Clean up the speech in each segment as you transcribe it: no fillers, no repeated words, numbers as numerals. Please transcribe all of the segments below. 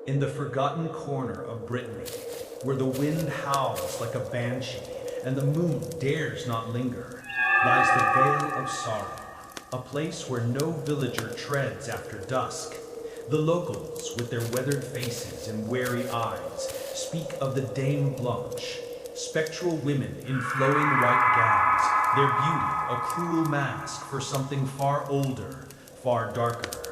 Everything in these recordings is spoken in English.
In the forgotten corner of Brittany, where the wind howls like a banshee and the moon dares not linger, lies the Vale of Sorrow, a place where no villager treads after dusk. The locals, with their weathered faces and wary eyes, speak of the Dames Blanches, spectral women in flowing white gowns, their beauty a cruel mask for something far older, far darker.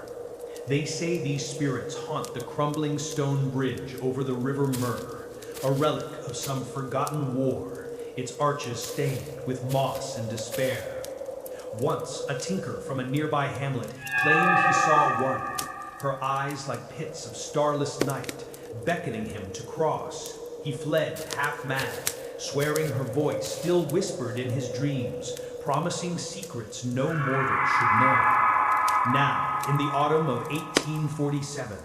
They say these spirits haunt the crumbling stone bridge over the river Mur, a relic of some forgotten war, its arches stained with moss and despair. Once, a tinker from a nearby hamlet claimed he saw one, her eyes like pits of starless night, beckoning him to cross. He fled half-mad, swearing her voice still whispered in his dreams, promising secrets no mortal should know. Now, in the autumn of 1847,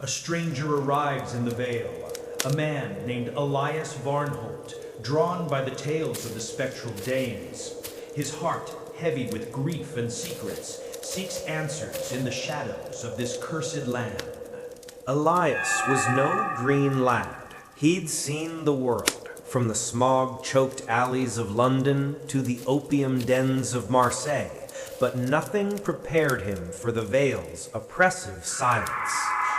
a stranger arrives in the Vale, a man named Elias Varnholt, drawn by the tales of the spectral dames. His heart, heavy with grief and secrets, seeks answers in the shadows of this cursed land. Elias was no green lad. He'd seen the world, from the smog-choked alleys of London to the opium dens of Marseille, but nothing prepared him for the Vale's oppressive silence.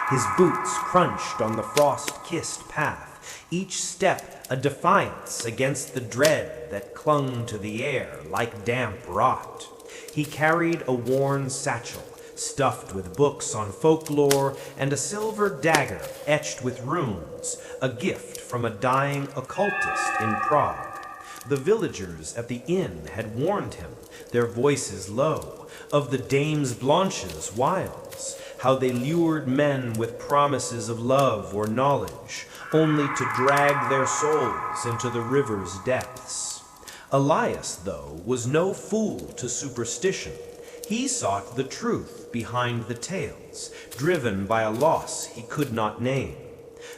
His boots crunched on the frost-kissed path, each step a defiance against the dread that clung to the air like damp rot. He carried a worn satchel, stuffed with books on folklore, and a silver dagger etched with runes, a gift from a dying occultist in Prague. The villagers at the inn had warned him, their voices low, of the Dames Blanches' wiles, how they lured men with promises of love or knowledge, only to drag their souls into the river's depths. Elias, though, was no fool to superstition. He sought the truth behind the tales, driven by a loss he could not name.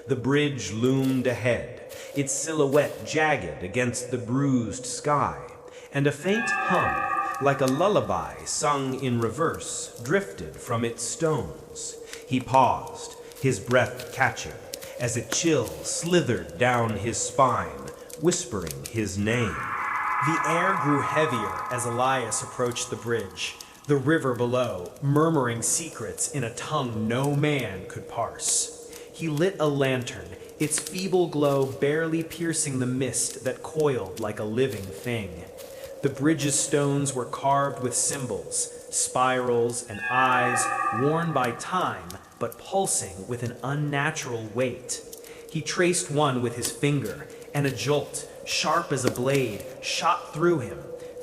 The bridge loomed ahead, its silhouette jagged against the bruised sky, and a faint hum, like a lullaby sung in reverse, drifted from its stones. He paused, his breath catching, as a chill slithered down his spine, whispering his name. The air grew heavier as Elias approached the bridge, the river below, murmuring secrets in a tongue no man could parse. He lit a lantern, its feeble glow barely piercing the mist that coiled like a living thing. The bridge's stones were carved with symbols, spirals, and eyes worn by time, but pulsing with an unnatural weight. He traced one with his finger, and a jolt, sharp as a blade, shot through him,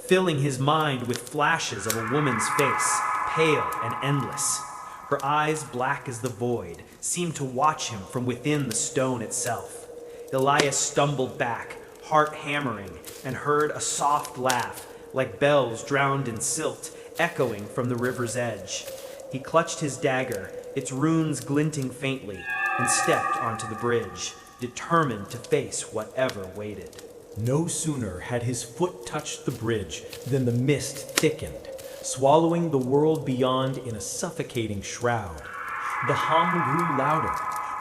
filling his mind with flashes of a woman's face, pale and endless. Her eyes, black as the void, seemed to watch him from within the stone itself. Elias stumbled back, heart hammering, and heard a soft laugh, like bells drowned in silt, echoing from the river's edge. He clutched his dagger, its runes glinting faintly, and stepped onto the bridge, determined to face whatever waited. No sooner had his foot touched the bridge than the mist thickened, swallowing the world beyond in a suffocating shroud. The hum grew louder,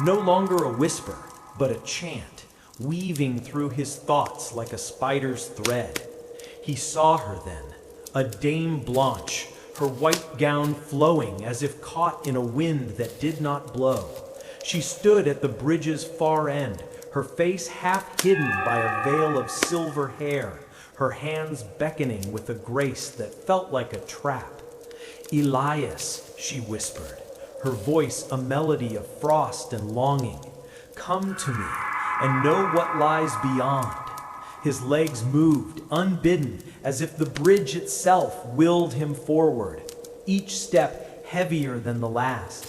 no longer a whisper, but a chant, weaving through his thoughts like a spider's thread. He saw her then, a Dame Blanche, her white gown flowing as if caught in a wind that did not blow. She stood at the bridge's far end, her face half hidden by a veil of silver hair, her hands beckoning with a grace that felt like a trap. "Elias," she whispered, her voice a melody of frost and longing, "come to me and know what lies beyond." His legs moved, unbidden, as if the bridge itself willed him forward, each step heavier than the last.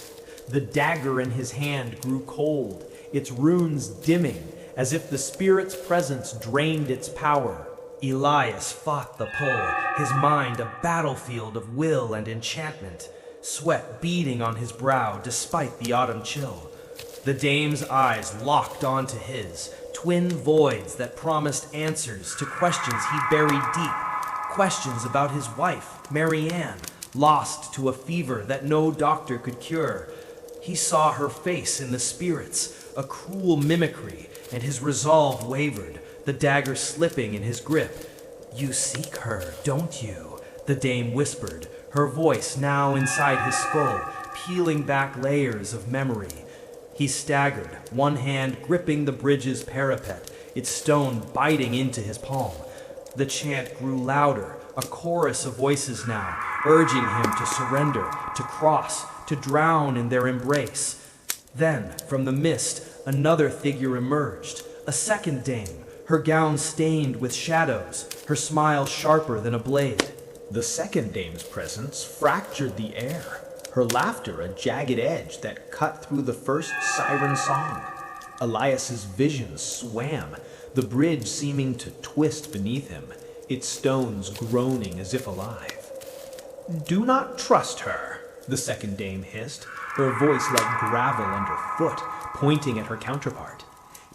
The dagger in his hand grew cold, its runes dimming, as if the spirit's presence drained its power. Elias fought the pull, his mind a battlefield of will and enchantment, sweat beading on his brow despite the autumn chill. The dame's eyes locked onto his, twin voids that promised answers to questions he buried deep, questions about his wife, Marianne, lost to a fever that no doctor could cure. He saw her face in the spirits, a cruel mimicry, and his resolve wavered, the dagger slipping in his grip. "You seek her, don't you?" the dame whispered, her voice now inside his skull, peeling back layers of memory. He staggered, one hand gripping the bridge's parapet, its stone biting into his palm. The chant grew louder, a chorus of voices now, urging him to surrender, to cross, to drown in their embrace. Then, from the mist, another figure emerged, a second dame, her gown stained with shadows, her smile sharper than a blade. The second dame's presence fractured the air, her laughter a jagged edge that cut through the first siren song. Elias's vision swam, the bridge seeming to twist beneath him, its stones groaning as if alive. "Do not trust her," the second dame hissed, her voice like gravel underfoot, pointing at her counterpart.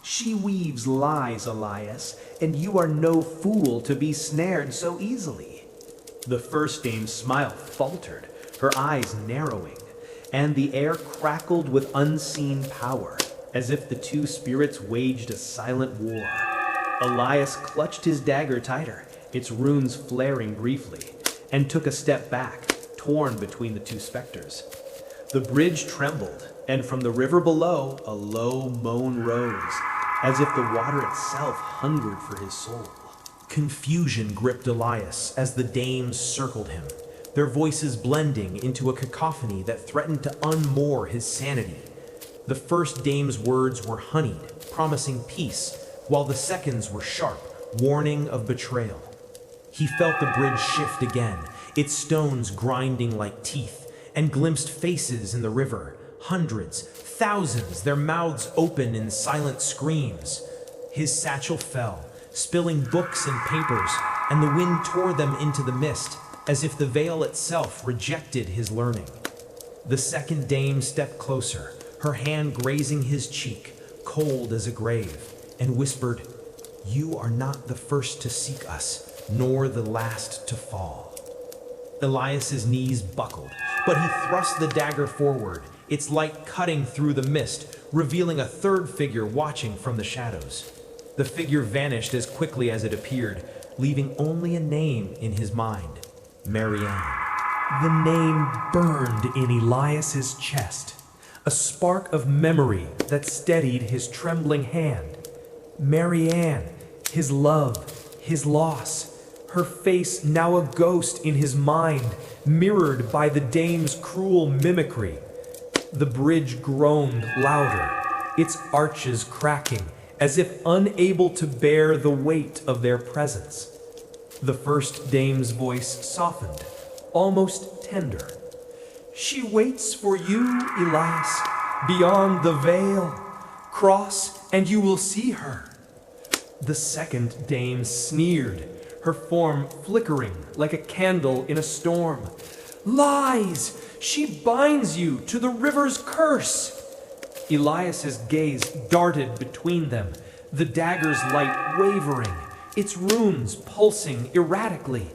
"She weaves lies, Elias, and you are no fool to be snared so easily." The first dame's smile faltered, her eyes narrowing, and the air crackled with unseen power, as if the two spirits waged a silent war. Elias clutched his dagger tighter, its runes flaring briefly, and took a step back, torn between the two specters. The bridge trembled, and from the river below, a low moan rose, as if the water itself hungered for his soul. Confusion gripped Elias as the dames circled him, their voices blending into a cacophony that threatened to unmoor his sanity. The first dame's words were honeyed, promising peace, while the second's were sharp, warning of betrayal. He felt the bridge shift again, its stones grinding like teeth, and glimpsed faces in the river, hundreds, thousands, their mouths open in silent screams. His satchel fell, spilling books and papers, and the wind tore them into the mist, as if the veil itself rejected his learning. The second dame stepped closer, her hand grazing his cheek, cold as a grave, and whispered, "You are not the first to seek us, nor the last to fall." Elias's knees buckled, but he thrust the dagger forward, its light cutting through the mist, revealing a third figure watching from the shadows. The figure vanished as quickly as it appeared, leaving only a name in his mind, Marianne. The name burned in Elias's chest, a spark of memory that steadied his trembling hand. Marianne, his love, his loss, her face now a ghost in his mind, mirrored by the dame's cruel mimicry. The bridge groaned louder, its arches cracking, as if unable to bear the weight of their presence. The first dame's voice softened, almost tender. "She waits for you, Elias, beyond the veil. Cross, and you will see her." The second dame sneered, her form flickering like a candle in a storm. "Lies! She binds you to the river's curse!" Elias's gaze darted between them, the dagger's light wavering, its runes pulsing erratically.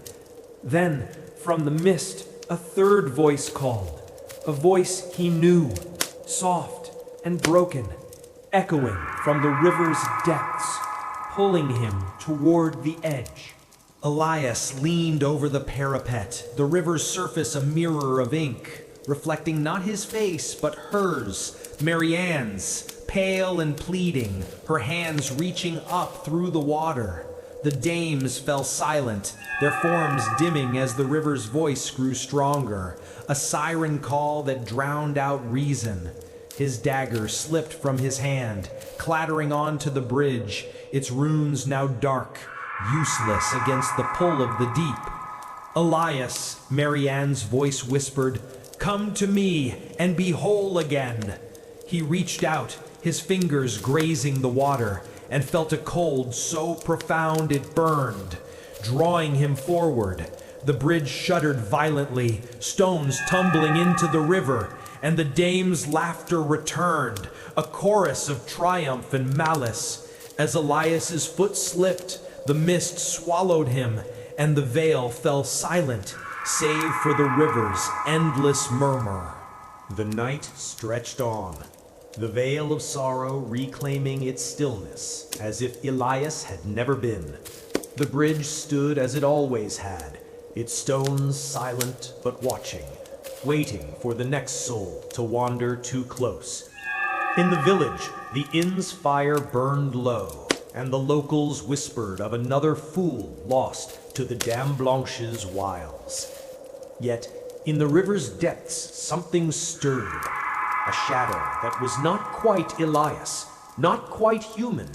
Then, from the mist, a third voice called, a voice he knew, soft and broken, echoing from the river's depths, pulling him toward the edge. Elias leaned over the parapet, the river's surface a mirror of ink, reflecting not his face but hers, Marianne's, pale and pleading, her hands reaching up through the water. The dames fell silent, their forms dimming as the river's voice grew stronger, a siren call that drowned out reason. His dagger slipped from his hand, clattering onto the bridge, its runes now dark, useless against the pull of the deep. "Elias," Marianne's voice whispered, "come to me and be whole again." He reached out, his fingers grazing the water, and felt a cold so profound it burned. Drawing him forward, the bridge shuddered violently, stones tumbling into the river, and the dame's laughter returned, a chorus of triumph and malice. As Elias's foot slipped, the mist swallowed him, and the veil fell silent, save for the river's endless murmur. The night stretched on, the veil of sorrow reclaiming its stillness as if Elias had never been. The bridge stood as it always had, its stones silent but watching, waiting for the next soul to wander too close. In the village, the inn's fire burned low, and the locals whispered of another fool lost to the Dames Blanches' wiles. Yet, in the river's depths, something stirred, a shadow that was not quite Elias, not quite human,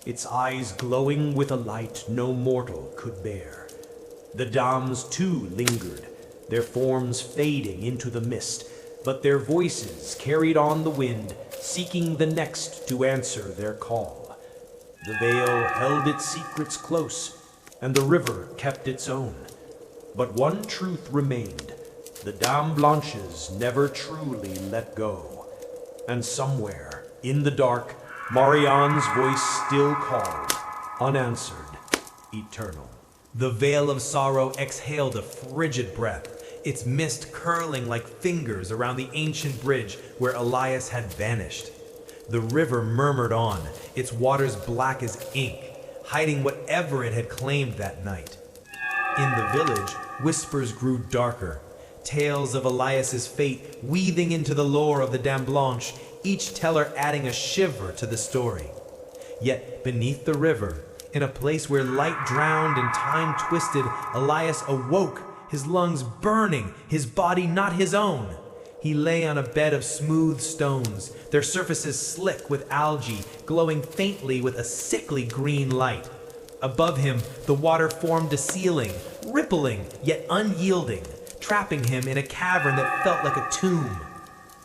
its eyes glowing with a light no mortal could bear. The dames too lingered, their forms fading into the mist, but their voices carried on the wind, seeking the next to answer their call. The veil held its secrets close, and the river kept its own. But one truth remained: the Dames Blanches never truly let go. And somewhere, in the dark, Marianne's voice still called, unanswered, eternal. The veil of sorrow exhaled a frigid breath, its mist curling like fingers around the ancient bridge where Elias had vanished. The river murmured on, its waters black as ink, hiding whatever it had claimed that night. In the village, whispers grew darker, tales of Elias's fate weaving into the lore of the Dames Blanches, each teller adding a shiver to the story. Yet beneath the river, in a place where light drowned and time twisted, Elias awoke, his lungs burning, his body not his own. He lay on a bed of smooth stones, their surfaces slick with algae, glowing faintly with a sickly green light. Above him, the water formed a ceiling, rippling yet unyielding, trapping him in a cavern that felt like a tomb.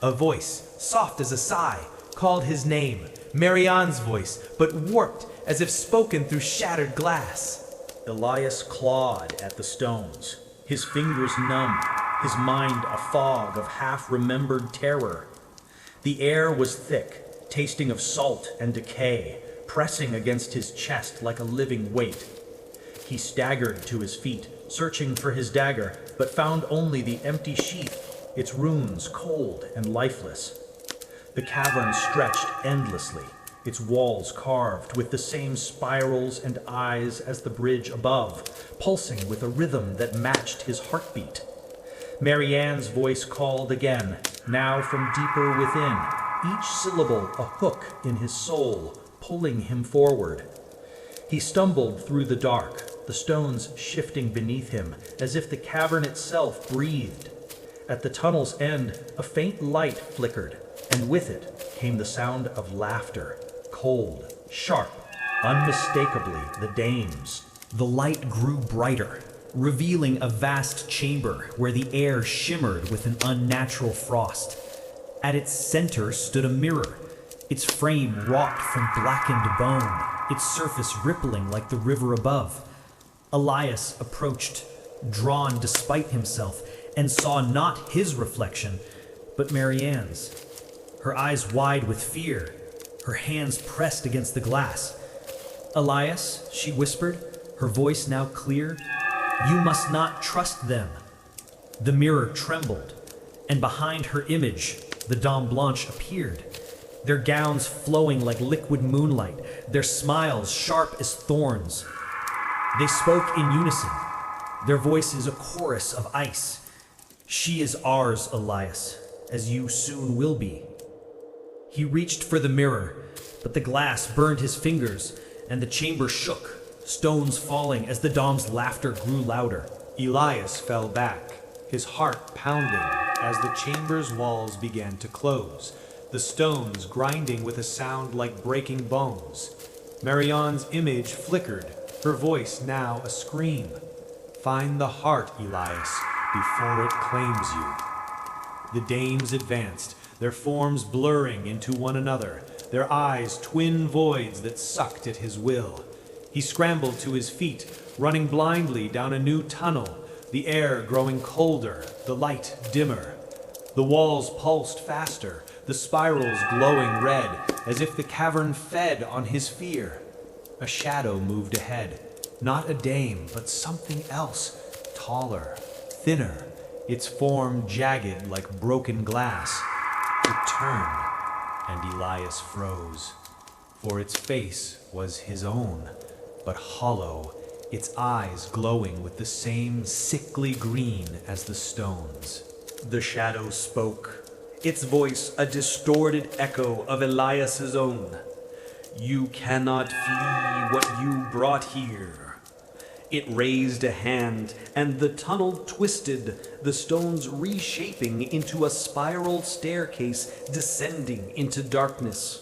A voice, soft as a sigh, called his name, Marianne's voice, but warped as if spoken through shattered glass. Elias clawed at the stones, his fingers numb, his mind a fog of half-remembered terror. The air was thick, tasting of salt and decay, pressing against his chest like a living weight. He staggered to his feet, searching for his dagger, but found only the empty sheath, its runes cold and lifeless. The cavern stretched endlessly, its walls carved with the same spirals and eyes as the bridge above, pulsing with a rhythm that matched his heartbeat. Marianne's voice called again, now from deeper within, each syllable a hook in his soul, pulling him forward. He stumbled through the dark, the stones shifting beneath him, as if the cavern itself breathed. At the tunnel's end, a faint light flickered, and with it came the sound of laughter, cold, sharp, unmistakably the dames. The light grew brighter, revealing a vast chamber where the air shimmered with an unnatural frost. At its center stood a mirror, its frame wrought from blackened bone, its surface rippling like the river above. Elias approached, drawn despite himself, and saw not his reflection, but Marianne's. Her eyes wide with fear, her hands pressed against the glass. "Elias," she whispered, her voice now clear, "you must not trust them." The mirror trembled, and behind her image, the Dames Blanches appeared, their gowns flowing like liquid moonlight, their smiles sharp as thorns. They spoke in unison, their voices a chorus of ice. "She is ours, Elias, as you soon will be." He reached for the mirror, but the glass burned his fingers, and the chamber shook, stones falling as the Dames' laughter grew louder. Elias fell back, his heart pounding as the chamber's walls began to close, the stones grinding with a sound like breaking bones. Marianne's image flickered, her voice now a scream. "Find the heart, Elias, before it claims you." The dames advanced, their forms blurring into one another, their eyes twin voids that sucked at his will. He scrambled to his feet, running blindly down a new tunnel, the air growing colder, the light dimmer. The walls pulsed faster, the spirals glowing red, as if the cavern fed on his fear. A shadow moved ahead, not a dame, but something else, taller, thinner, its form jagged like broken glass. It turned, and Elias froze, for its face was his own, but hollow, its eyes glowing with the same sickly green as the stones. The shadow spoke, its voice a distorted echo of Elias's own. "You cannot flee what you brought here." It raised a hand, and the tunnel twisted, the stones reshaping into a spiral staircase descending into darkness.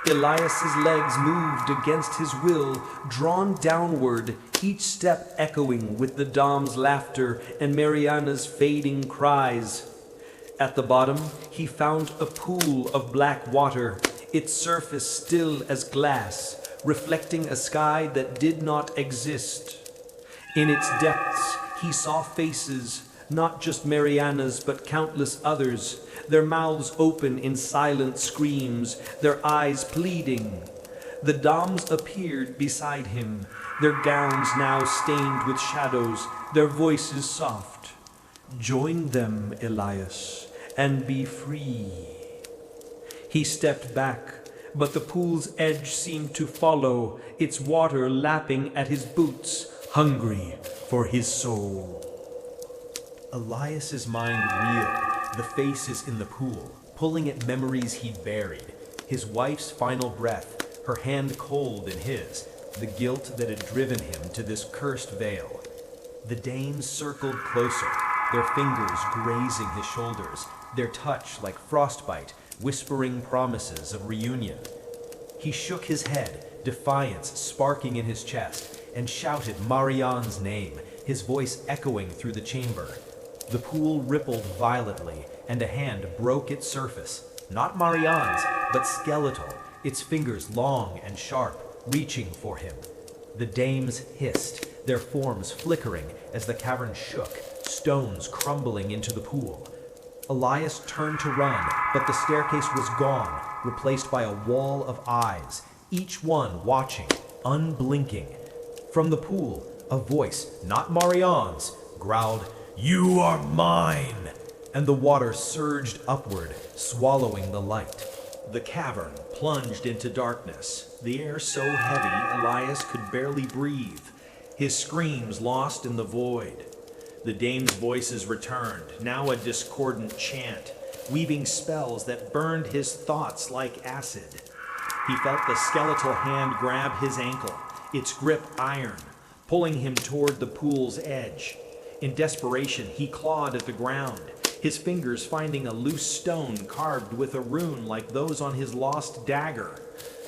Elias's legs moved against his will, drawn downward, each step echoing with the Dame's laughter and Mariana's fading cries. At the bottom, he found a pool of black water, its surface still as glass, reflecting a sky that did not exist. In its depths, he saw faces, not just Mariana's but countless others, their mouths open in silent screams, their eyes pleading. The Dames appeared beside him, their gowns now stained with shadows, their voices soft. "Join them, Elias, and be free." He stepped back, but the pool's edge seemed to follow, its water lapping at his boots, hungry for his soul. Elias's mind reeled, the faces in the pool, pulling at memories he'd buried. His wife's final breath, her hand cold in his, the guilt that had driven him to this cursed veil. The dames circled closer, their fingers grazing his shoulders, their touch like frostbite, whispering promises of reunion. He shook his head, defiance sparking in his chest, and shouted Marianne's name, his voice echoing through the chamber. The pool rippled violently, and a hand broke its surface, not Marianne's, but skeletal, its fingers long and sharp, reaching for him. The dames hissed, their forms flickering as the cavern shook, stones crumbling into the pool. Elias turned to run, but the staircase was gone, replaced by a wall of eyes, each one watching, unblinking. From the pool, a voice, not Marianne's, growled, "You are mine!" And the water surged upward, swallowing the light. The cavern plunged into darkness, the air so heavy Elias could barely breathe, his screams lost in the void. The dames' voices returned, now a discordant chant, weaving spells that burned his thoughts like acid. He felt the skeletal hand grab his ankle, its grip iron, pulling him toward the pool's edge. In desperation, he clawed at the ground, his fingers finding a loose stone carved with a rune like those on his lost dagger.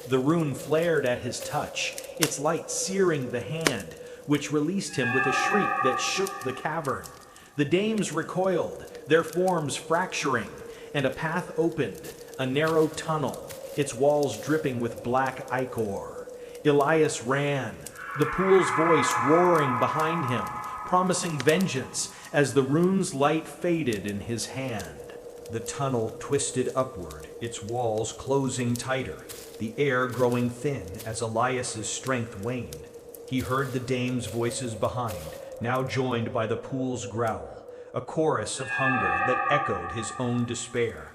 The rune flared at his touch, its light searing the hand, which released him with a shriek that shook the cavern. The dames recoiled, their forms fracturing, and a path opened, a narrow tunnel, its walls dripping with black ichor. Elias ran, the pool's voice roaring behind him, promising vengeance as the rune's light faded in his hand. The tunnel twisted upward, its walls closing tighter, the air growing thin as Elias's strength waned. He heard the dames' voices behind, now joined by the pool's growl, a chorus of hunger that echoed his own despair.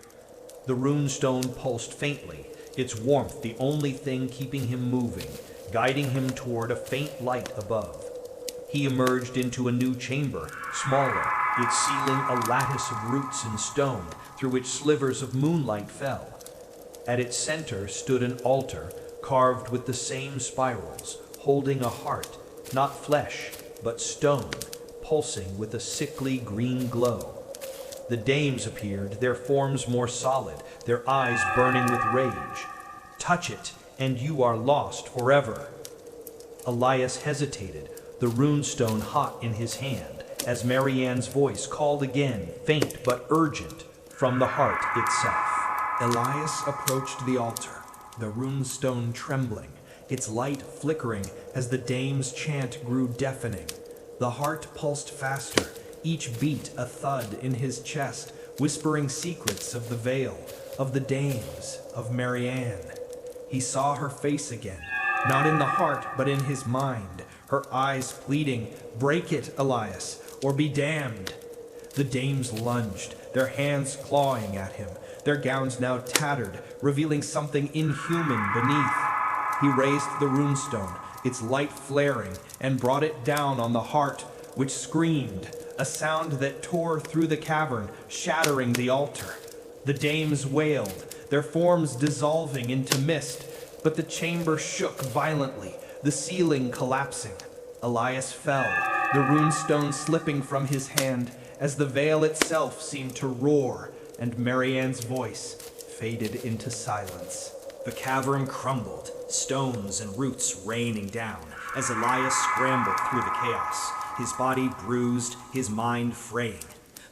The runestone pulsed faintly, its warmth the only thing keeping him moving, guiding him toward a faint light above. He emerged into a new chamber, smaller, its ceiling a lattice of roots and stone through which slivers of moonlight fell. At its center stood an altar carved with the same spirals, holding a heart, not flesh, but stone, pulsing with a sickly green glow. The dames appeared, their forms more solid, their eyes burning with rage. "Touch it, and you are lost forever." Elias hesitated, the runestone hot in his hand, as Marianne's voice called again, faint but urgent, from the heart itself. Elias approached the altar, the runestone trembling, its light flickering as the dame's chant grew deafening. The heart pulsed faster, each beat a thud in his chest, whispering secrets of the veil, of the dames, of Marianne. He saw her face again, not in the heart but in his mind, her eyes pleading, "Break it, Elias, or be damned." The dames lunged, their hands clawing at him, their gowns now tattered, revealing something inhuman beneath. He raised the runestone, its light flaring, and brought it down on the heart, which screamed, a sound that tore through the cavern, shattering the altar. The dames wailed, their forms dissolving into mist, but the chamber shook violently, the ceiling collapsing. Elias fell, the runestone slipping from his hand, as the veil itself seemed to roar, and Marianne's voice faded into silence. The cavern crumbled, stones and roots raining down, as Elias scrambled through the chaos, his body bruised, his mind fraying.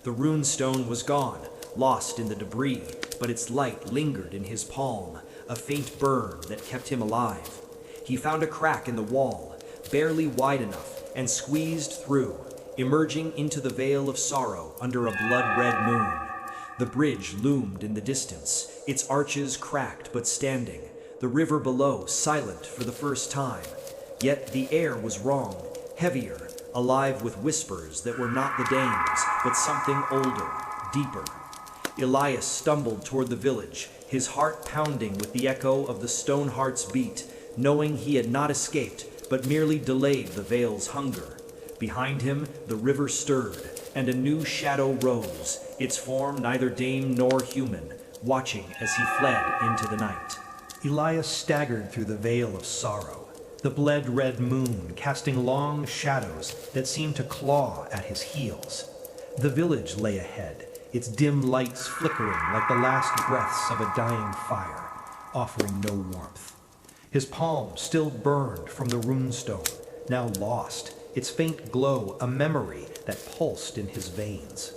The runestone was gone, lost in the debris, but its light lingered in his palm, a faint burn that kept him alive. He found a crack in the wall, barely wide enough, and squeezed through, emerging into the veil of sorrow under a blood-red moon. The bridge loomed in the distance, its arches cracked but standing, the river below silent for the first time. Yet the air was wrong, heavier, alive with whispers that were not the dames, but something older, deeper. Elias stumbled toward the village, his heart pounding with the echo of the stone heart's beat, knowing he had not escaped, but merely delayed the veil's hunger. Behind him, the river stirred, and a new shadow rose, its form neither dame nor human, watching as he fled into the night. Elias staggered through the veil of sorrow, the blood-red moon casting long shadows that seemed to claw at his heels. The village lay ahead, its dim lights flickering like the last breaths of a dying fire, offering no warmth. His palm still burned from the runestone, now lost, its faint glow a memory that pulsed in his veins.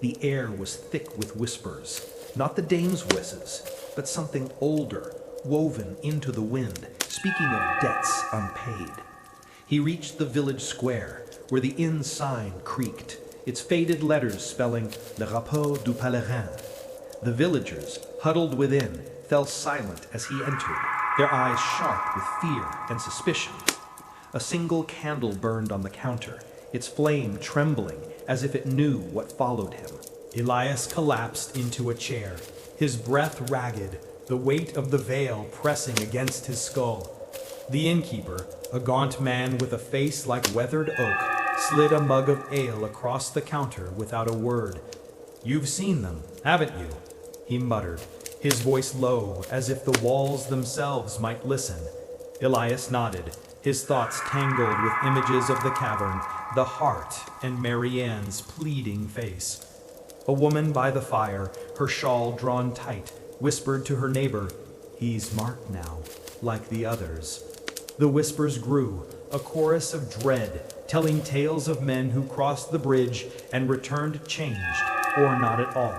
The air was thick with whispers, not the dame's voices, but something older, woven into the wind, speaking of debts unpaid. He reached the village square, where the inn sign creaked, its faded letters spelling Le Repos du Pèlerin. The villagers, huddled within, fell silent as he entered, their eyes sharp with fear and suspicion. A single candle burned on the counter, its flame trembling as if it knew what followed him. Elias collapsed into a chair, his breath ragged, the weight of the veil pressing against his skull. The innkeeper, a gaunt man with a face like weathered oak, slid a mug of ale across the counter without a word. "You've seen them, haven't you?" he muttered, his voice low as if the walls themselves might listen. Elias nodded, his thoughts tangled with images of the cavern, the heart, and Marianne's pleading face. A woman by the fire, her shawl drawn tight, whispered to her neighbor, "He's marked now, like the others." The whispers grew, a chorus of dread, telling tales of men who crossed the bridge and returned changed, or not at all.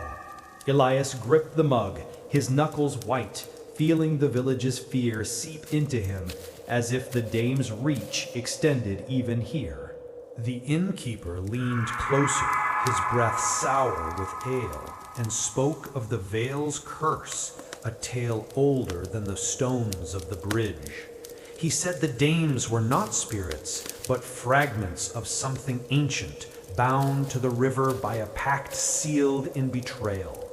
Elias gripped the mug, his knuckles white, feeling the village's fear seep into him, as if the dame's reach extended even here. The innkeeper leaned closer, his breath sour with ale, and spoke of the veil's curse, a tale older than the stones of the bridge. He said the dames were not spirits, but fragments of something ancient, bound to the river by a pact sealed in betrayal.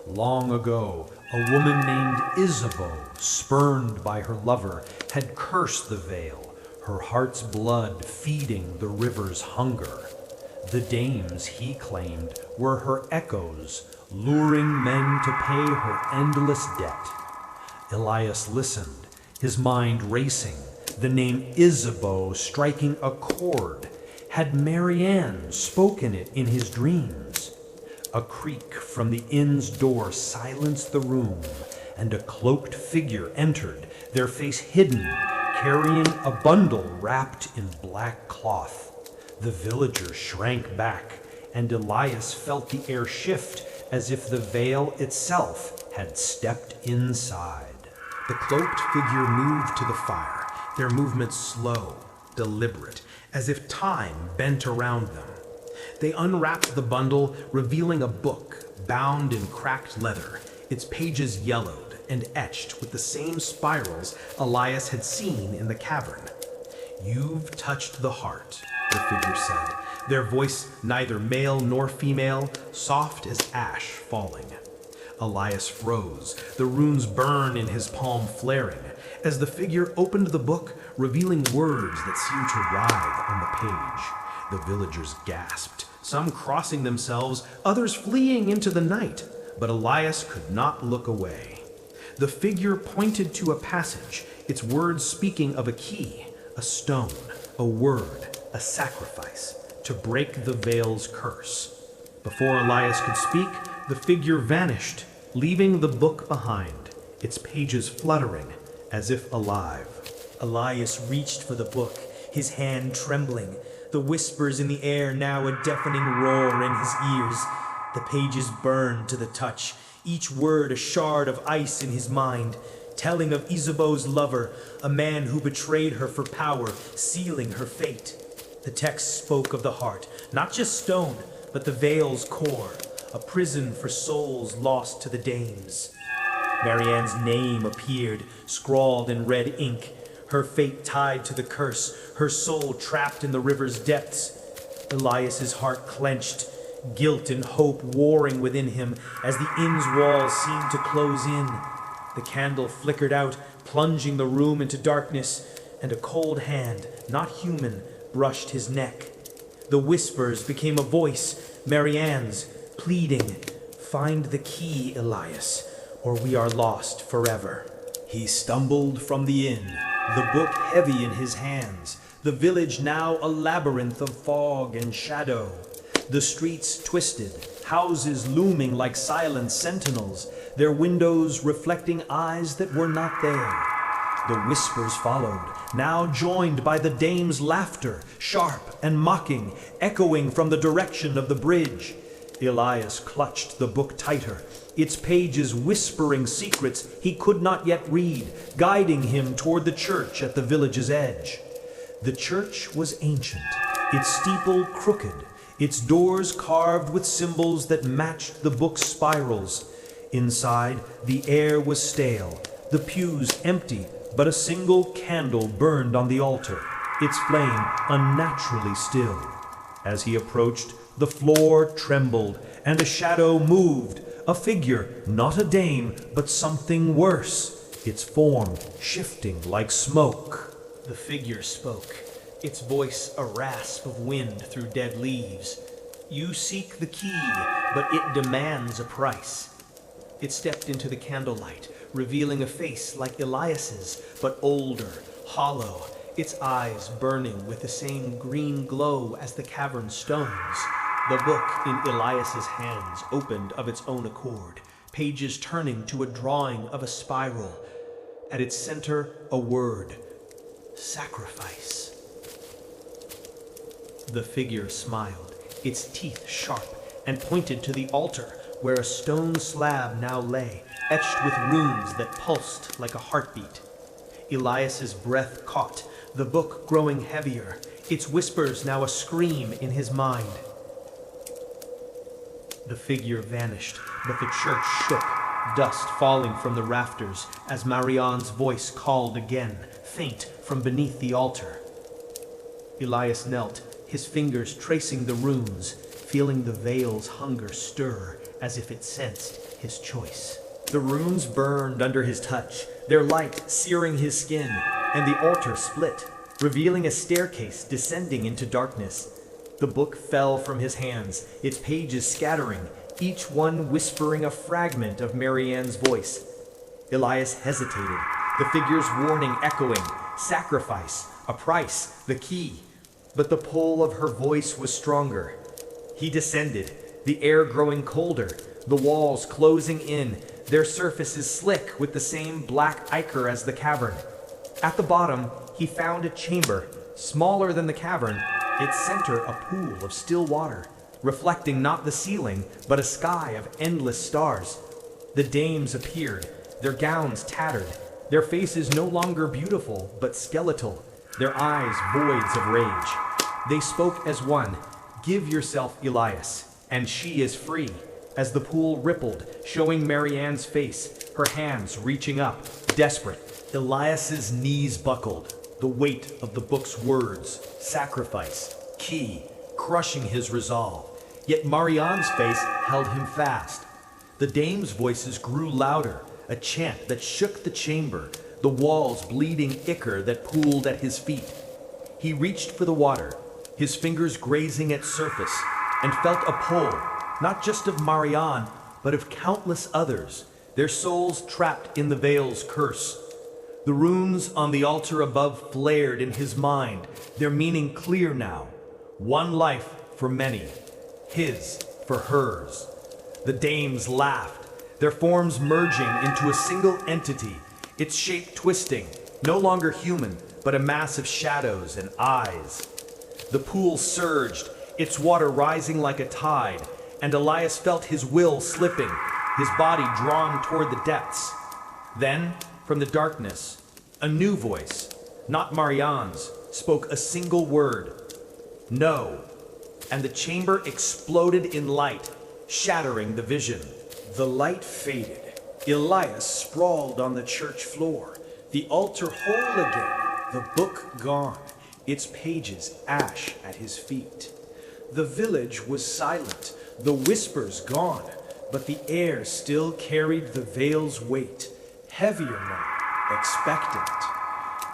Long ago, a woman named Isabeau, spurned by her lover, had cursed the veil, her heart's blood feeding the river's hunger. The dames, he claimed, were her echoes, luring men to pay her endless debt. Elias listened, his mind racing, the name Isabeau striking a chord. Had Marianne spoken it in his dreams? A creak from the inn's door silenced the room, and a cloaked figure entered, their face hidden, carrying a bundle wrapped in black cloth. The villagers shrank back, and Elias felt the air shift as if the veil itself had stepped inside. The cloaked figure moved to the fire, their movements slow, deliberate, as if time bent around them. They unwrapped the bundle, revealing a book bound in cracked leather, its pages yellowed and etched with the same spirals Elias had seen in the cavern. "You've touched the heart," the figure said, their voice neither male nor female, soft as ash falling. Elias froze, the runes burn in his palm flaring, as the figure opened the book, revealing words that seemed to writhe on the page. The villagers gasped, some crossing themselves, others fleeing into the night, but Elias could not look away. The figure pointed to a passage, its words speaking of a key, a stone, a word, a sacrifice, to break the veil's curse. Before Elias could speak, the figure vanished, leaving the book behind, its pages fluttering as if alive. Elias reached for the book, his hand trembling, the whispers in the air now a deafening roar in his ears. The pages burned to the touch, each word a shard of ice in his mind, telling of Isabeau's lover, a man who betrayed her for power, sealing her fate. The text spoke of the heart, not just stone, but the veil's core, a prison for souls lost to the Dames. Marianne's name appeared, scrawled in red ink, her fate tied to the curse, her soul trapped in the river's depths. Elias's heart clenched, guilt and hope warring within him as the inn's walls seemed to close in. The candle flickered out, plunging the room into darkness, and a cold hand, not human, brushed his neck. The whispers became a voice, Marianne's, pleading, "Find the key, Elias, or we are lost forever." He stumbled from the inn, the book heavy in his hands, the village now a labyrinth of fog and shadow. The streets twisted, houses looming like silent sentinels, their windows reflecting eyes that were not there. The whispers followed, now joined by the dame's laughter, sharp and mocking, echoing from the direction of the bridge. Elias clutched the book tighter, its pages whispering secrets he could not yet read, guiding him toward the church at the village's edge. The church was ancient, its steeple crooked, its doors carved with symbols that matched the book's spirals. Inside, the air was stale, the pews empty, but a single candle burned on the altar, its flame unnaturally still. As he approached, the floor trembled, and a shadow moved, a figure, not a dame, but something worse, its form shifting like smoke. The figure spoke, its voice a rasp of wind through dead leaves. "You seek the key, but it demands a price." It stepped into the candlelight, revealing a face like Elias's, but older, hollow, its eyes burning with the same green glow as the cavern stones. The book in Elias's hands opened of its own accord, pages turning to a drawing of a spiral. At its center, a word, sacrifice. The figure smiled, its teeth sharp, and pointed to the altar, where a stone slab now lay, etched with runes that pulsed like a heartbeat. Elias's breath caught, the book growing heavier, its whispers now a scream in his mind. The figure vanished, but the church shook, dust falling from the rafters as Marianne's voice called again, faint from beneath the altar. Elias knelt, his fingers tracing the runes, feeling the veil's hunger stir as if it sensed his choice. The runes burned under his touch, their light searing his skin, and the altar split, revealing a staircase descending into darkness. The book fell from his hands, its pages scattering, each one whispering a fragment of Marianne's voice. Elias hesitated, the figure's warning echoing, sacrifice, a price, the key. But the pull of her voice was stronger. He descended, the air growing colder, the walls closing in, their surfaces slick with the same black ichor as the cavern. At the bottom, he found a chamber, smaller than the cavern, its center a pool of still water, reflecting not the ceiling, but a sky of endless stars. The dames appeared, their gowns tattered, their faces no longer beautiful, but skeletal, their eyes voids of rage. They spoke as one, "Give yourself, Elias, and she is free," as the pool rippled, showing Marianne's face, her hands reaching up, desperate. Elias's knees buckled, the weight of the book's words, sacrifice, key, crushing his resolve. Yet Marianne's face held him fast. The dame's voices grew louder, a chant that shook the chamber, the walls bleeding ichor that pooled at his feet. He reached for the water, his fingers grazing its surface, and felt a pull, not just of Marianne, but of countless others, their souls trapped in the veil's curse. The runes on the altar above flared in his mind, their meaning clear now. One life for many, his for hers. The dames laughed, their forms merging into a single entity, its shape twisting, no longer human, but a mass of shadows and eyes. The pool surged, its water rising like a tide, and Elias felt his will slipping, his body drawn toward the depths. Then, from the darkness, a new voice, not Marianne's, spoke a single word. No. And the chamber exploded in light, shattering the vision. The light faded. Elias sprawled on the church floor, the altar whole again, the book gone, its pages ash at his feet. The village was silent, the whispers gone, but the air still carried the veil's weight, heavier now, expectant.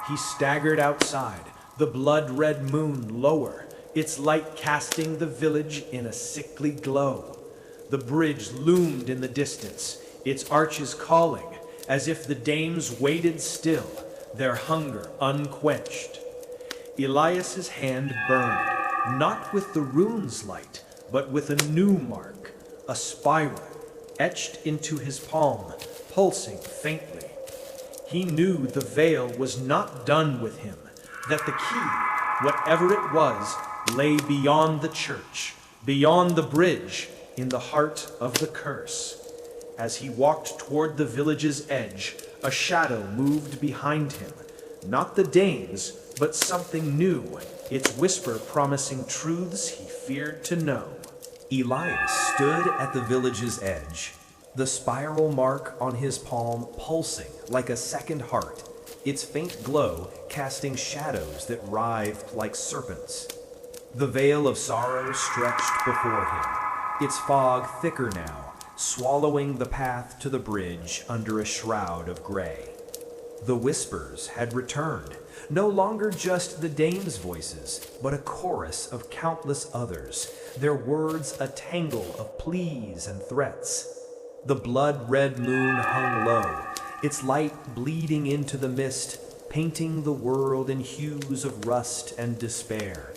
He staggered outside, the blood-red moon lower, its light casting the village in a sickly glow. The bridge loomed in the distance, its arches calling, as if the dames waited still, their hunger unquenched. Elias's hand burned, not with the rune's light, but with a new mark, a spiral, etched into his palm, pulsing faintly. He knew the veil was not done with him, that the key, whatever it was, lay beyond the church, beyond the bridge, in the heart of the curse. As he walked toward the village's edge, a shadow moved behind him, not the dames, but something new, its whisper promising truths he feared to know. Elias stood at the village's edge, the spiral mark on his palm pulsing like a second heart, its faint glow casting shadows that writhed like serpents. The veil of sorrow stretched before him, its fog thicker now, swallowing the path to the bridge under a shroud of gray. The whispers had returned, no longer just the dames' voices, but a chorus of countless others, their words a tangle of pleas and threats. The blood-red moon hung low, its light bleeding into the mist, painting the world in hues of rust and despair.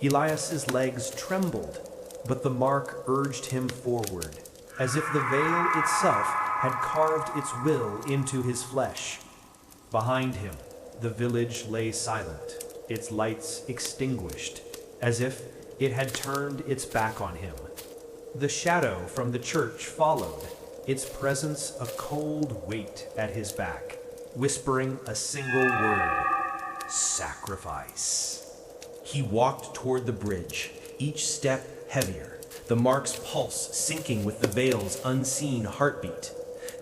Elias's legs trembled, but the mark urged him forward, as if the veil itself had carved its will into his flesh. Behind him, the village lay silent, its lights extinguished, as if it had turned its back on him. The shadow from the church followed, its presence a cold weight at his back, whispering a single word: sacrifice. He walked toward the bridge, each step heavier, the mark's pulse sinking with the veil's unseen heartbeat.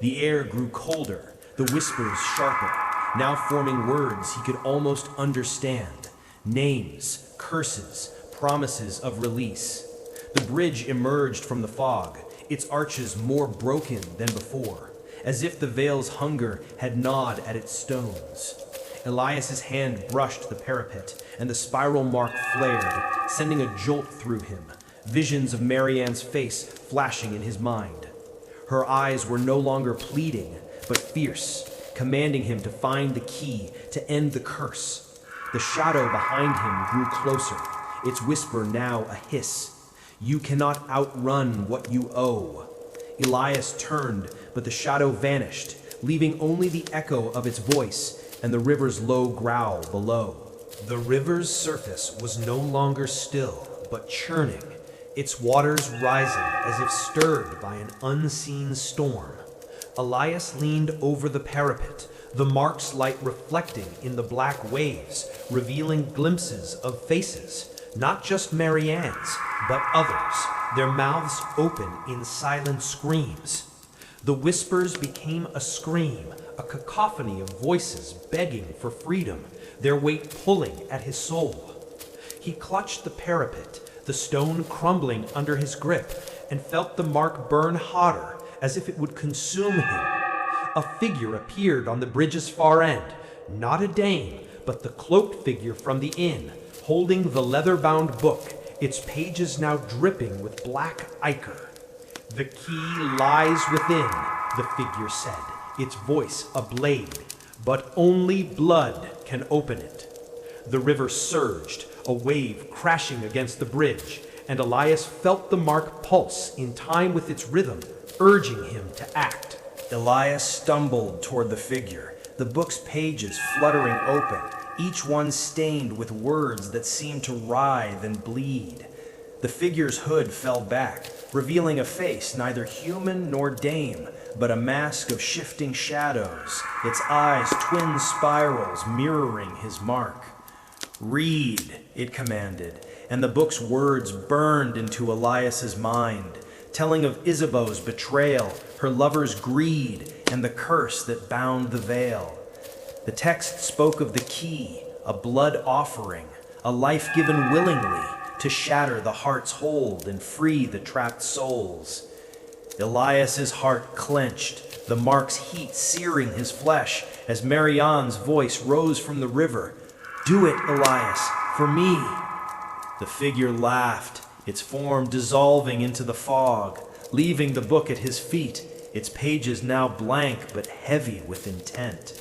The air grew colder, the whispers sharper, now forming words he could almost understand. Names, curses, promises of release. The bridge emerged from the fog, its arches more broken than before, as if the veil's hunger had gnawed at its stones. Elias's hand brushed the parapet, and the spiral mark flared, sending a jolt through him, visions of Marianne's face flashing in his mind. Her eyes were no longer pleading, but fierce, commanding him to find the key to end the curse. The shadow behind him grew closer, its whisper now a hiss. You cannot outrun what you owe. Elias turned, but the shadow vanished, leaving only the echo of its voice and the river's low growl below. The river's surface was no longer still, but churning, its waters rising as if stirred by an unseen storm. Elias leaned over the parapet, the mark's light reflecting in the black waves, revealing glimpses of faces, not just Marianne's, but others, their mouths open in silent screams. The whispers became a scream, a cacophony of voices begging for freedom, their weight pulling at his soul. He clutched the parapet, the stone crumbling under his grip, and felt the mark burn hotter, as if it would consume him. A figure appeared on the bridge's far end, not a dame, but the cloaked figure from the inn, holding the leather-bound book, its pages now dripping with black ichor. "The key lies within," the figure said, its voice a blade, "but only blood can open it." The river surged, a wave crashing against the bridge, and Elias felt the mark pulse in time with its rhythm, urging him to act. Elias stumbled toward the figure, the book's pages fluttering open, each one stained with words that seemed to writhe and bleed. The figure's hood fell back, revealing a face neither human nor dame, but a mask of shifting shadows, its eyes twin spirals mirroring his mark. "Read," it commanded, and the book's words burned into Elias's mind, telling of Isabeau's betrayal, her lover's greed, and the curse that bound the veil. The text spoke of the key, a blood offering, a life given willingly to shatter the heart's hold and free the trapped souls. Elias's heart clenched, the mark's heat searing his flesh as Marianne's voice rose from the river. "Do it, Elias, for me." The figure laughed, its form dissolving into the fog, leaving the book at his feet, its pages now blank but heavy with intent.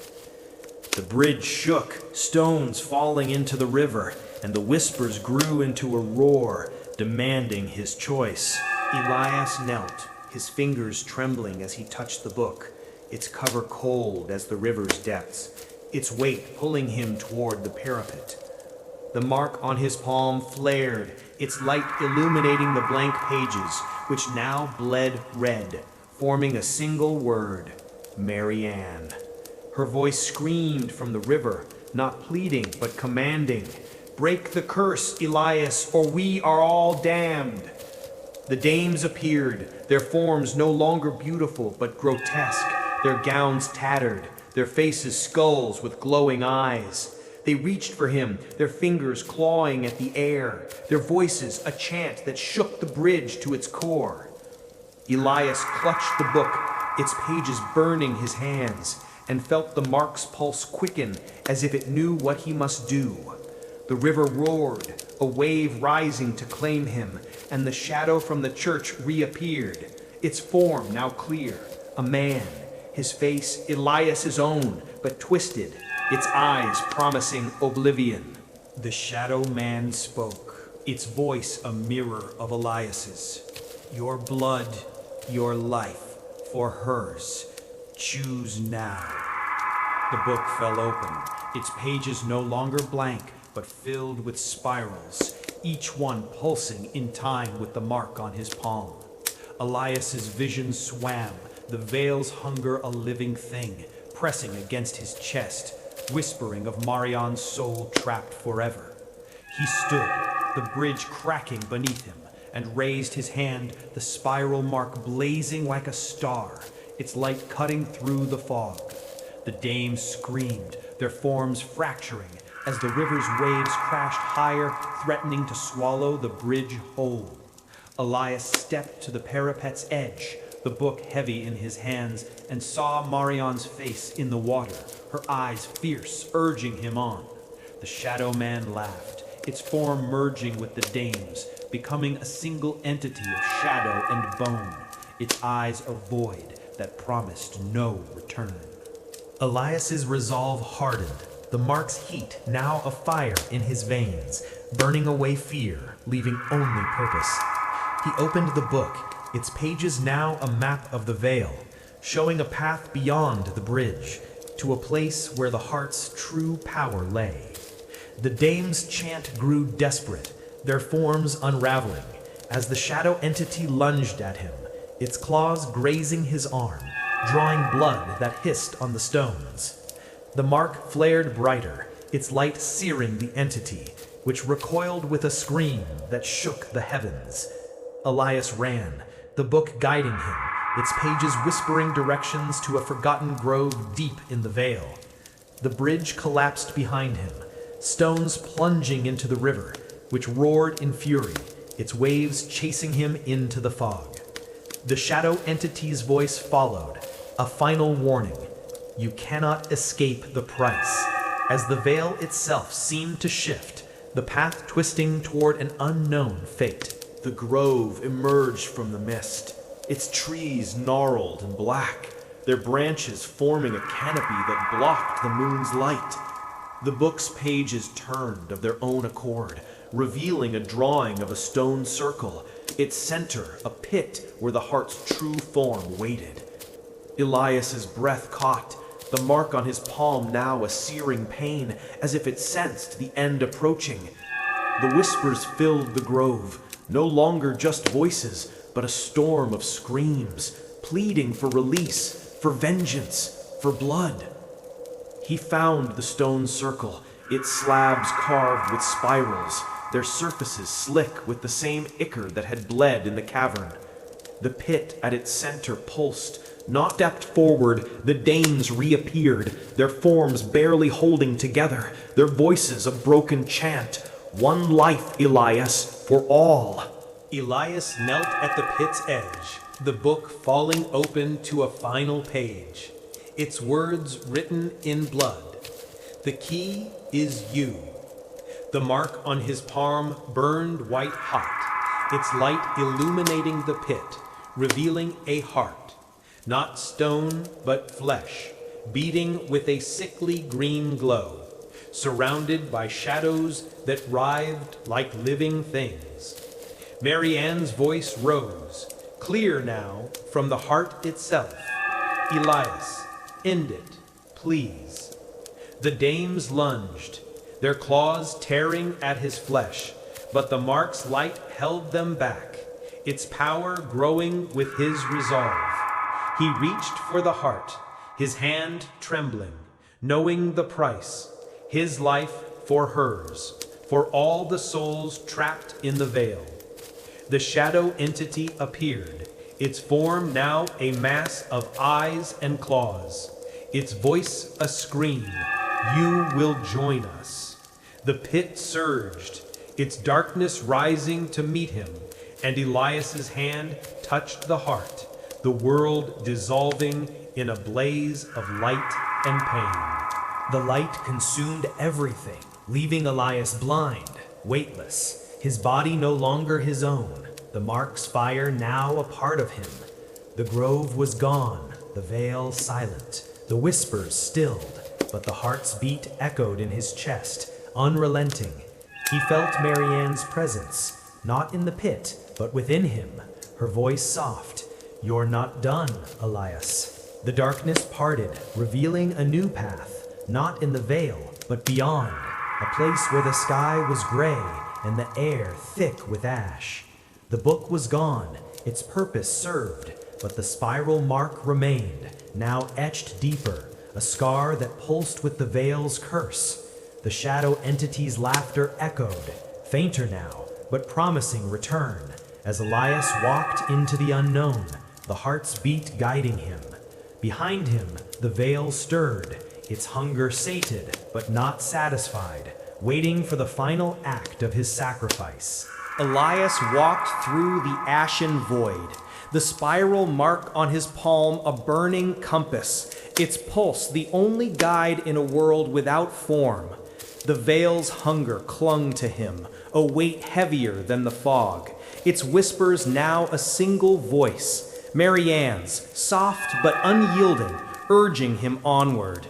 The bridge shook, stones falling into the river, and the whispers grew into a roar, demanding his choice. Elias knelt, his fingers trembling as he touched the book, its cover cold as the river's depths, its weight pulling him toward the parapet. The mark on his palm flared, its light illuminating the blank pages, which now bled red, forming a single word: Marianne. Her voice screamed from the river, not pleading but commanding, "Break the curse, Elias, or we are all damned." The dames appeared, their forms no longer beautiful but grotesque, their gowns tattered, their faces skulls with glowing eyes. They reached for him, their fingers clawing at the air, their voices a chant that shook the bridge to its core. Elias clutched the book, its pages burning his hands, and felt the mark's pulse quicken as if it knew what he must do. The river roared, a wave rising to claim him, and the shadow from the church reappeared, its form now clear, a man, his face Elias's own, but twisted, its eyes promising oblivion. The shadow man spoke, its voice a mirror of Elias's. "Your blood, your life, for hers. Choose now." The book fell open, its pages no longer blank, but filled with spirals, each one pulsing in time with the mark on his palm. Elias's vision swam, the veil's hunger a living thing, pressing against his chest, whispering of Marianne's soul trapped forever. He stood, the bridge cracking beneath him, and raised his hand, the spiral mark blazing like a star, its light cutting through the fog. The dames screamed, their forms fracturing, as the river's waves crashed higher, threatening to swallow the bridge whole. Elias stepped to the parapet's edge, the book heavy in his hands, and saw Marianne's face in the water, her eyes fierce, urging him on. The shadow man laughed, its form merging with the dames, becoming a single entity of shadow and bone, its eyes a void that promised no return. Elias's resolve hardened, the mark's heat now a fire in his veins, burning away fear, leaving only purpose. He opened the book, its pages now a map of the vale, showing a path beyond the bridge, to a place where the heart's true power lay. The dames' chant grew desperate, their forms unraveling, as the shadow entity lunged at him, its claws grazing his arm, drawing blood that hissed on the stones. The mark flared brighter, its light searing the entity, which recoiled with a scream that shook the heavens. Elias ran, the book guiding him, its pages whispering directions to a forgotten grove deep in the vale. The bridge collapsed behind him, stones plunging into the river, which roared in fury, its waves chasing him into the fog. The shadow entity's voice followed, a final warning. You cannot escape the price. As the veil itself seemed to shift, the path twisting toward an unknown fate. The grove emerged from the mist, its trees gnarled and black, their branches forming a canopy that blocked the moon's light. The book's pages turned of their own accord, revealing a drawing of a stone circle, its center a pit where the heart's true form waited. Elias's breath caught, the mark on his palm now a searing pain, as if it sensed the end approaching. The whispers filled the grove, no longer just voices, but a storm of screams, pleading for release, for vengeance, for blood. He found the stone circle, its slabs carved with spirals, their surfaces slick with the same ichor that had bled in the cavern. The pit at its center pulsed. Not stepped forward, the Danes reappeared, their forms barely holding together, their voices a broken chant. One life, Elias, for all. Elias knelt at the pit's edge, the book falling open to a final page, its words written in blood. The key is you. The mark on his palm burned white hot, its light illuminating the pit, revealing a heart. Not stone, but flesh, beating with a sickly green glow, surrounded by shadows that writhed like living things. Mary Ann's voice rose, clear now from the heart itself. Elias, end it, please. The dames lunged, their claws tearing at his flesh, but the mark's light held them back, its power growing with his resolve. He reached for the heart, his hand trembling, knowing the price, his life for hers, for all the souls trapped in the veil. The shadow entity appeared, its form now a mass of eyes and claws, its voice a scream, "You will join us." The pit surged, its darkness rising to meet him, and Elias's hand touched the heart, the world dissolving in a blaze of light and pain. The light consumed everything, leaving Elias blind, weightless, his body no longer his own, the mark's fire now a part of him. The grove was gone, the veil silent, the whispers stilled, but the heart's beat echoed in his chest, unrelenting. He felt Mary Ann's presence, not in the pit, but within him, her voice soft. "You're not done, Elias." The darkness parted, revealing a new path, not in the veil, but beyond, a place where the sky was gray and the air thick with ash. The book was gone, its purpose served, but the spiral mark remained, now etched deeper, a scar that pulsed with the veil's curse. The shadow entity's laughter echoed, fainter now, but promising return, as Elias walked into the unknown, the heart's beat guiding him. Behind him, the veil stirred, its hunger sated, but not satisfied, waiting for the final act of his sacrifice. Elias walked through the ashen void, the spiral mark on his palm a burning compass, its pulse the only guide in a world without form. The veil's hunger clung to him, a weight heavier than the fog, its whispers now a single voice, Mary Ann's, soft but unyielding, urging him onward.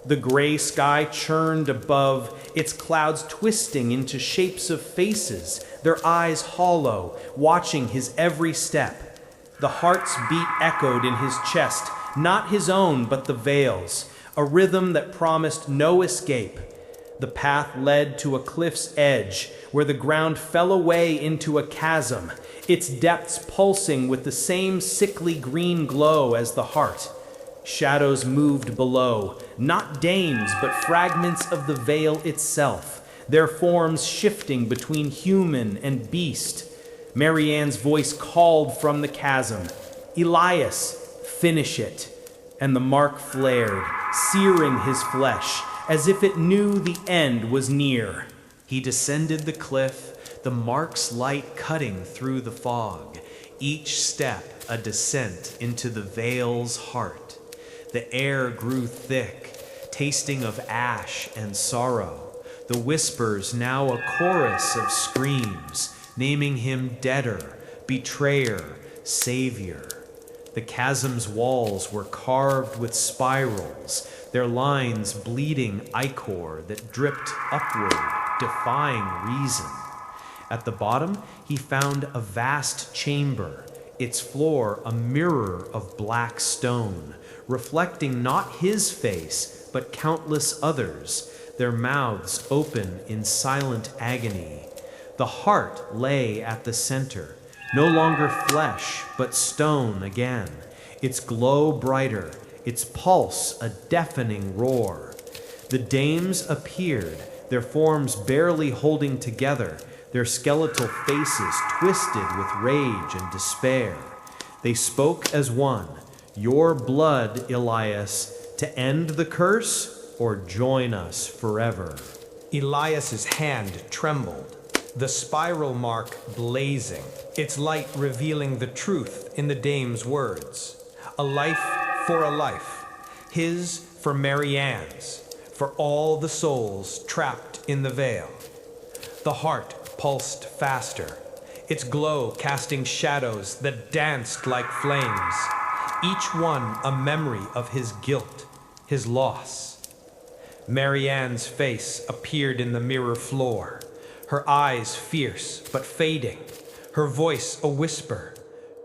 The gray sky churned above, its clouds twisting into shapes of faces, their eyes hollow, watching his every step. The heart's beat echoed in his chest, not his own but the veil's, a rhythm that promised no escape. The path led to a cliff's edge, where the ground fell away into a chasm, its depths pulsing with the same sickly green glow as the heart. Shadows moved below, not dames, but fragments of the veil itself, their forms shifting between human and beast. Mary Ann's voice called from the chasm, "Elias, finish it." And the mark flared, searing his flesh, as if it knew the end was near. He descended the cliff, the mark's light cutting through the fog, each step a descent into the veil's heart. The air grew thick, tasting of ash and sorrow, the whispers now a chorus of screams, naming him debtor, betrayer, savior. The chasm's walls were carved with spirals, their lines bleeding ichor that dripped upward, defying reason. At the bottom, he found a vast chamber, its floor a mirror of black stone, reflecting not his face, but countless others, their mouths open in silent agony. The heart lay at the center, no longer flesh, but stone again, its glow brighter, its pulse a deafening roar. The dames appeared, their forms barely holding together, their skeletal faces twisted with rage and despair. They spoke as one, "Your blood, Elias, to end the curse, or join us forever." Elias's hand trembled, the spiral mark blazing, its light revealing the truth in the dame's words. A life for a life, his for Marianne's, for all the souls trapped in the veil. The heart pulsed faster, its glow casting shadows that danced like flames, each one a memory of his guilt, his loss. Marianne's face appeared in the mirror floor, her eyes fierce but fading, her voice a whisper,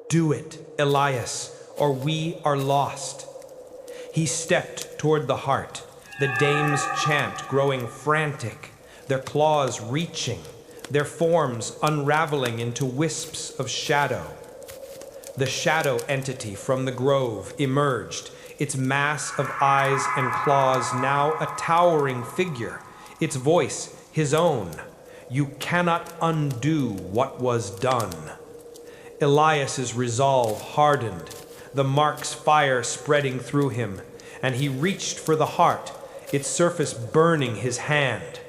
"Do it, Elias, or we are lost." He stepped toward the heart, the dame's chant growing frantic, their claws reaching, their forms unraveling into wisps of shadow. The shadow entity from the grove emerged, its mass of eyes and claws now a towering figure, its voice his own. "You cannot undo what was done." Elias's resolve hardened, the mark's fire spreading through him, and he reached for the heart, its surface burning his hand.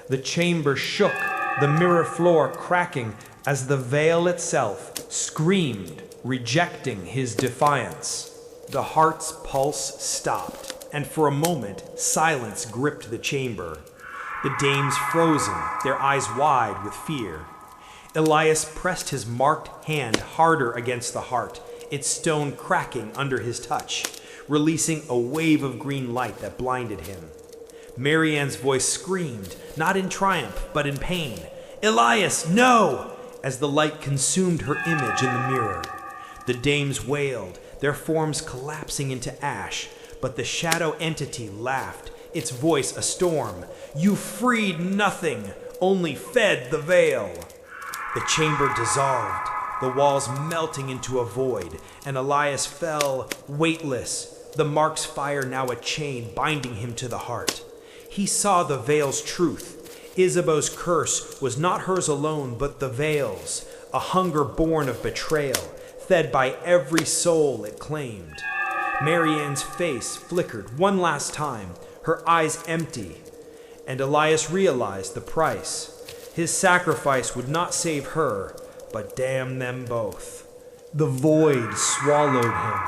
The chamber shook, the mirror floor cracking as the veil itself screamed, rejecting his defiance. The heart's pulse stopped, and for a moment silence gripped the chamber. The dames frozen, their eyes wide with fear. Elias pressed his marked hand harder against the heart, its stone cracking under his touch, releasing a wave of green light that blinded him. Marianne's voice screamed, not in triumph, but in pain, "Elias, no!" as the light consumed her image in the mirror. The dames wailed, their forms collapsing into ash, but the shadow entity laughed, its voice a storm. "You freed nothing, only fed the veil." The chamber dissolved, the walls melting into a void, and Elias fell, weightless, the mark's fire now a chain binding him to the heart. He saw the veil's truth. Isabeau's curse was not hers alone, but the veil's, a hunger born of betrayal, fed by every soul it claimed. Marianne's face flickered one last time, her eyes empty, and Elias realized the price. His sacrifice would not save her, but damn them both. The void swallowed him,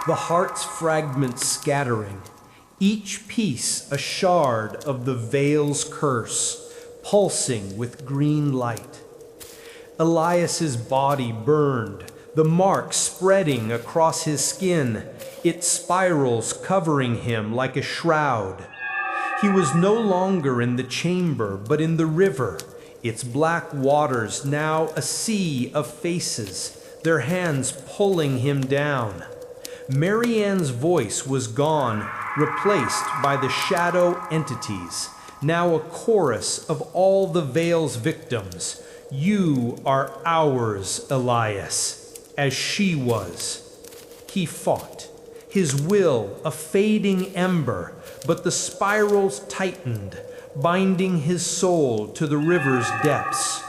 the heart's fragments scattering, each piece a shard of the veil's curse, pulsing with green light. Elias's body burned, the mark spreading across his skin, its spirals covering him like a shroud. He was no longer in the chamber, but in the river, its black waters now a sea of faces, their hands pulling him down. Marianne's voice was gone, replaced by the shadow entities, now a chorus of all the veil's victims. "You are ours, Elias," as she was. He fought, his will a fading ember, but the spirals tightened, binding his soul to the river's depths.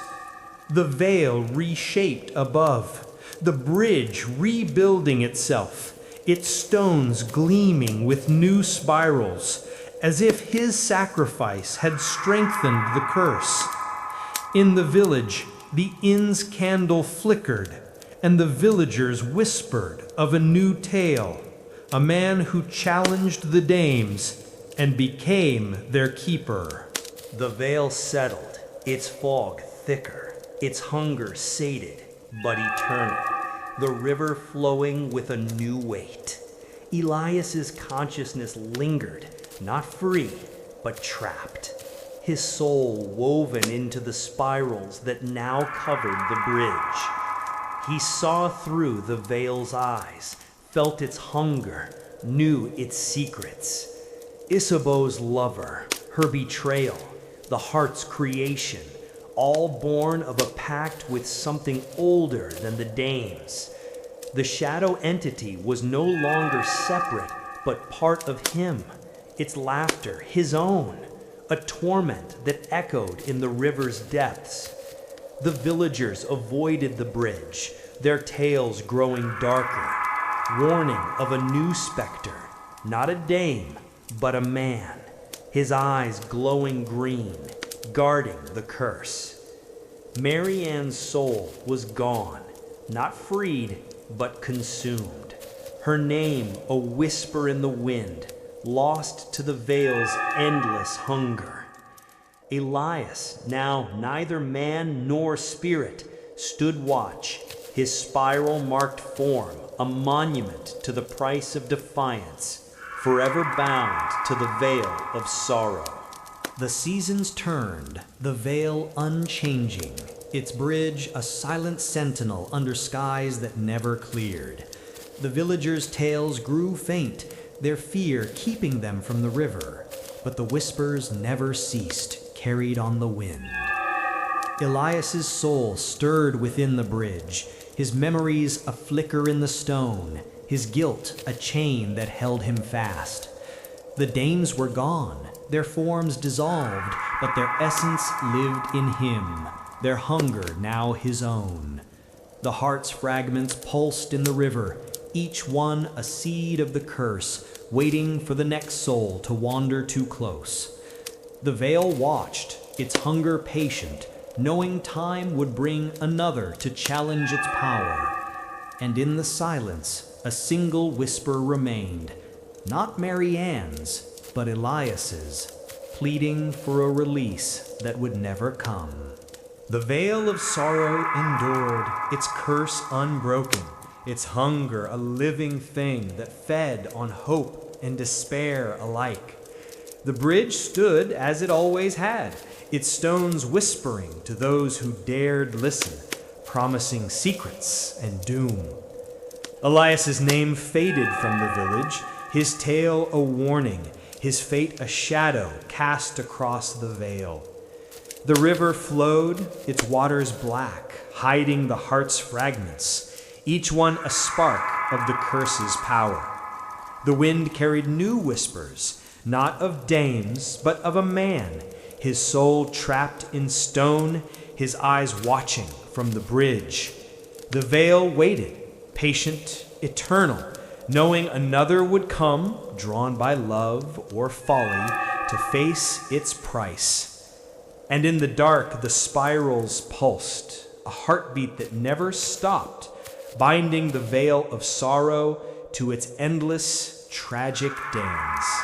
The veil reshaped above, the bridge rebuilding itself, its stones gleaming with new spirals, as if his sacrifice had strengthened the curse. In the village, the inn's candle flickered, and the villagers whispered of a new tale, a man who challenged the dames and became their keeper. The veil settled, its fog thicker, its hunger sated but eternal, the river flowing with a new weight. Elias's consciousness lingered, not free, but trapped, his soul woven into the spirals that now covered the bridge. He saw through the veil's eyes, felt its hunger, knew its secrets. Isabeau's lover, her betrayal, the heart's creation, all born of a pact with something older than the dames. The shadow entity was no longer separate, but part of him, its laughter his own, a torment that echoed in the river's depths. The villagers avoided the bridge, their tales growing darker, warning of a new specter, not a dame, but a man, his eyes glowing green, guarding the curse. Mary Ann's soul was gone, not freed, but consumed. Her name a whisper in the wind, lost to the veil's endless hunger. Elias, now neither man nor spirit, stood watch, his spiral-marked form a monument to the price of defiance, forever bound to the veil of sorrow. The seasons turned, the veil unchanging, its bridge a silent sentinel under skies that never cleared. The villagers' tales grew faint, their fear keeping them from the river, but the whispers never ceased, carried on the wind. Elias's soul stirred within the bridge, his memories a flicker in the stone, his guilt a chain that held him fast. The dames were gone, their forms dissolved, but their essence lived in him, their hunger now his own. The heart's fragments pulsed in the river, each one a seed of the curse, waiting for the next soul to wander too close. The veil watched, its hunger patient, knowing time would bring another to challenge its power. And in the silence, a single whisper remained, not Mary Ann's, but Elias's, pleading for a release that would never come. The veil of sorrow endured, its curse unbroken, its hunger a living thing that fed on hope and despair alike. The bridge stood as it always had, its stones whispering to those who dared listen, promising secrets and doom. Elias's name faded from the village, his tale a warning, his fate a shadow cast across the veil. The river flowed, its waters black, hiding the heart's fragments, each one a spark of the curse's power. The wind carried new whispers, not of dames, but of a man, his soul trapped in stone, his eyes watching from the bridge. The veil waited, patient, eternal, knowing another would come, drawn by love or folly, to face its price. And in the dark the spirals pulsed, a heartbeat that never stopped, binding the veil of sorrow to its endless, tragic dance.